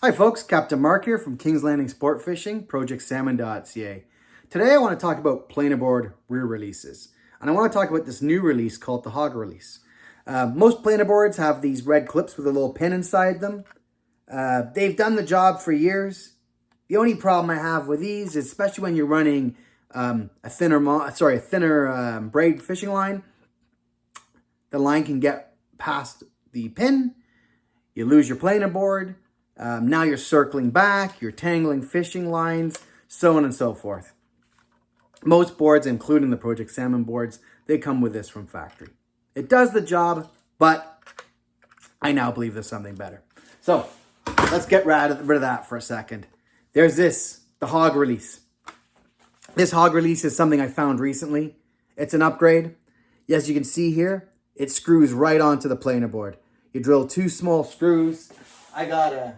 Hi folks, Captain Mark here from King's Landing Sport Fishing, projectsalmon.ca. Today I want to talk about planerboard rear releases. And I want to talk about this new release called the HAWG Release. Most planerboards have these red clips with a little pin inside them. They've done the job for years. The only problem I have with these is, especially when you're running a thinner braid fishing line, the line can get past the pin. You lose your planerboard. Now you're circling back, you're tangling fishing lines, so on and so forth. Most boards, including the Project Salmon boards, they come with this from factory. It does the job, but I now believe there's something better. So let's get rid of that for a second. There's this, the HAWG Release. This HAWG Release is something I found recently. It's an upgrade. As you can see here, it screws right onto the planerboard. You drill two small screws. I got a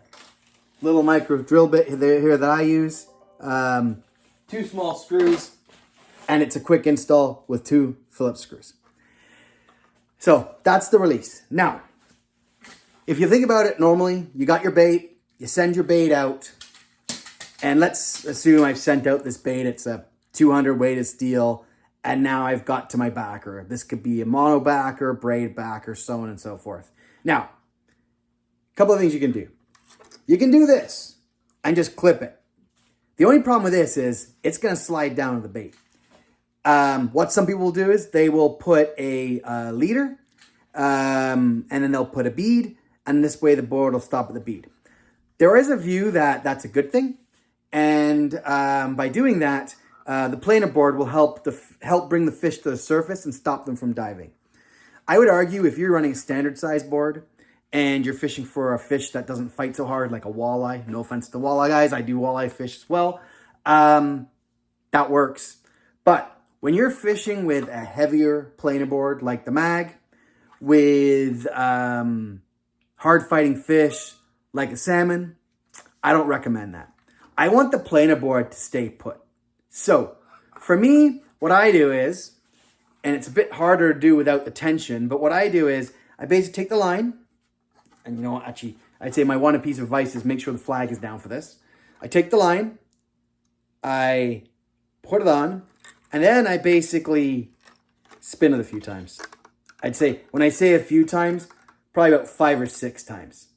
little micro drill bit here that I use. Two small screws, and it's a quick install with two Phillips screws. So that's the release. Now, if you think about it normally, you got your bait, you send your bait out, and let's assume I've sent out this bait. It's a 200 weighted steel, and now I've got to my backer. This could be a mono backer, braid backer, so on and so forth. Now, a couple of things you can do. You can do this and just clip it. The only problem with this is it's going to slide down to the bait. What some people will do is they will put a leader and then they'll put a bead, and this way the board will stop at the bead. There is a view that that's a good thing, and by doing that, the planer board will help bring the fish to the surface and stop them from diving. I would argue if you're running a standard size board and you're fishing for a fish that doesn't fight so hard, like a walleye, no offense to walleye guys, I do walleye fish as well, that works. But when you're fishing with a heavier planer board like the mag, with hard fighting fish like a salmon, I don't recommend that. I want the planer board to stay put. So for me, what I do is, and it's a bit harder to do without the tension, but what I do is I basically take the line, and you know, actually, I'd say my one piece of advice is make sure the flag is down for this. I take the line, I put it on, and then I basically spin it a few times. I'd say, when I say a few times, probably about 5 or 6 times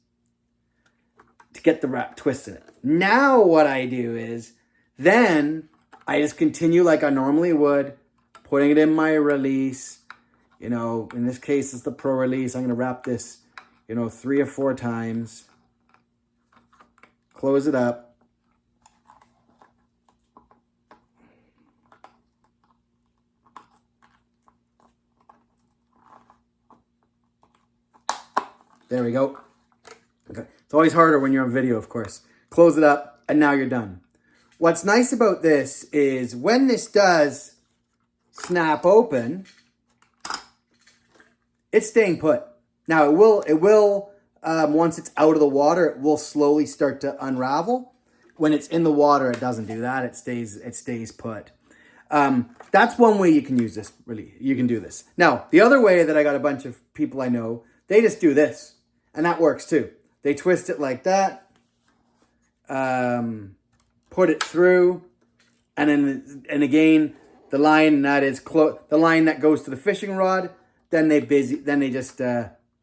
to get the wrap twist in it. Now what I do is, then I just continue like I normally would, putting it in my release. You know, in this case, it's the Pro Release. I'm going to wrap this, 3 or 4 times. Close it up. There we go. Okay. It's always harder when you're on video, of course. Close it up, and now you're done. What's nice about this is when this does snap open, it's staying put. Now it will once it's out of the water, it will slowly start to unravel. When it's in the water, it doesn't do that. It stays put. That's one way you can use this. Really, you can do this. Now the other way that I got a bunch of people I know, they just do this, and that works too. They twist it like that, put it through, and again the line that is the line that goes to the fishing rod. Then they just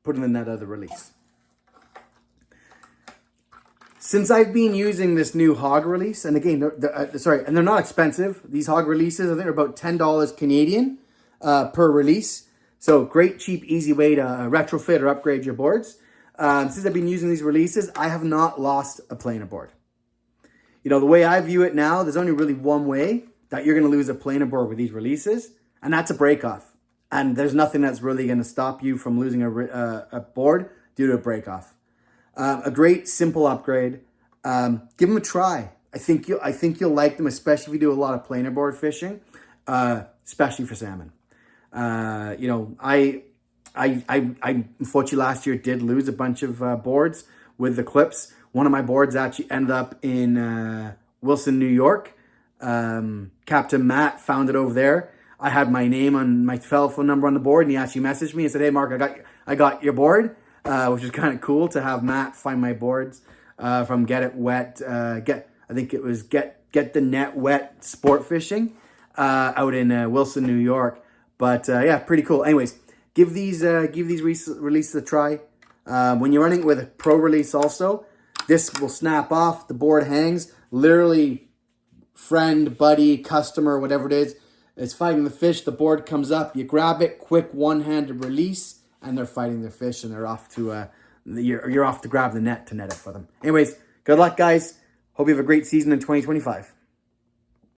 put in that other release. Since I've been using this new HAWG Release, and again, and they're not expensive. These HAWG Releases, I think, are about $10 Canadian per release. So great, cheap, easy way to retrofit or upgrade your boards. Since I've been using these releases, I have not lost a planer board. The way I view it now, there's only really one way that you're going to lose a planer board with these releases, and that's a break off. And there's nothing that's really going to stop you from losing a board due to a break off. A great simple upgrade. Give them a try. I think you'll like them, especially if you do a lot of planer board fishing, especially for salmon. I unfortunately last year did lose a bunch of boards with the clips. One of my boards actually ended up in Wilson, New York. Captain Matt found it over there. I had my name on my telephone number on the board, and he actually messaged me and said, "Hey, Mark, I got your board," which is kind of cool to have Matt find my boards. from Get It Wet. I think it was Get the Net Wet Sport Fishing out in Wilson, New York. But yeah, pretty cool. Anyways, give these releases a try. When you're running with a pro release also, this will snap off. The board hangs. Literally, friend, buddy, customer, whatever it is fighting the fish. The board comes up. You grab it, quick one-handed release, and they're fighting their fish, and they're off to you're off to grab the net to net it for them. Anyways, good luck, guys. Hope you have a great season in 2025.